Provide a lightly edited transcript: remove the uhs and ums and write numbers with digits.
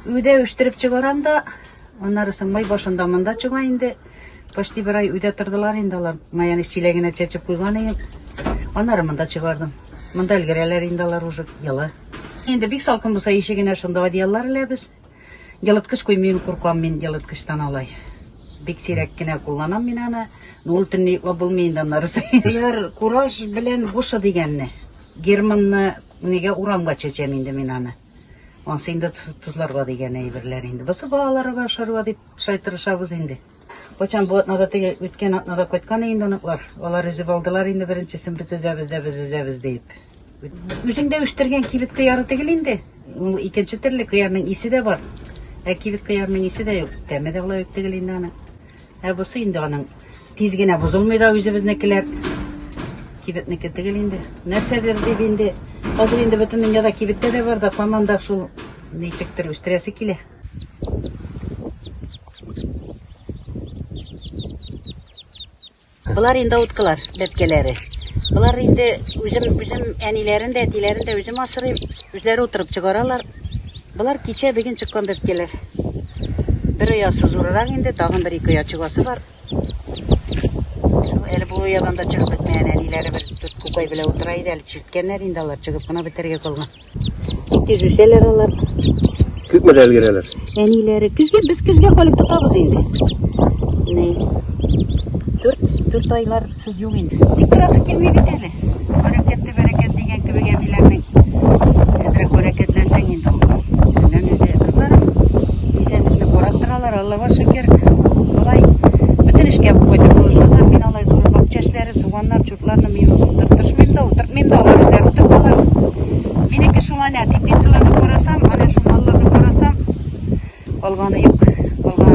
Үйde өштіріп çıgaram da, onları sınmay boşundamında çıgayındı. Başta bir ay uyda turdular indi alar. Mayanı çilegine çeçip koyganıyım. Onları mında çıgardım. Mında ilgireler indi alar uşuk yılı. Endi bik salkın bulsa işigine şunda vadiyallar ile biz. Yalıtkış koymayın kurkam men yalıtkıştan alay. Bik sirekkine kullanam men ana. Noltini bulmayın narısı. Eğer kuraj bilen boşa digenni. Germanlı nege uramga çeçem indi men ana. Onsa indi tuzlarga degen eyberler indi. Bası bağalara başarıga dip şaytırışabız indi. Koçan bu atnada tege ütken atnada koytkan indi onuklar. Olar üzüp aldılar indi birinçisin biz özemiz deyip. Üzünde üstürgen kibit kıyarı tegil indi. İkinci türlü kıyarının isi de var. Kibit kıyarının isi de yok. Teme de ola yok tegil indi ana. Busu indi onun. Tizgine bozulmaydı üzümüznekiler. Kibitniki tegil indi. Nersedir deyip indi. Hazır indi bütün dünyada kibitte de var da famanda şul neyçektir üstüresi kile. Bular indi utkular, lepkeleri. Bular indi üzüm enilerinde, etilerinde üzüm asırıp, üzleri oturup çıkaralar. Bular keçe bugün çıkan lepkeler. Bir uyasız uğrarak indi, dağın bir iki uya çıkası var. Eli bu uyadan da çıkıp bitmeyen enileri bir kukay bile oturaydı, eli çirtkenler indi alar, çıkıp buna biterge kalgan. Gitti üseler alar. Kütmedi elgireler. Enileri, biz küzge koyup tutabız indi. Ne? Dört aylar siz yok indi. Diktirası kelmeyi biteli. Hareketli bereket degen gibi gemilerinin ezrek hareketlensen indi. Senden öze kızlarım. Bizendikini korattıralar. Allah'a şeker. Olay. Bütün iş yapıp koydu buluşurlar. Min alay zorur bak çeşleri, soğanlar, çurtlarını min oturtırmayayım da oturtmayayım da onlar üzeri oturtalar. Mineki şu an ya teknikçilerini korasam, hani şu mallarını korasam olganı yok. Olganı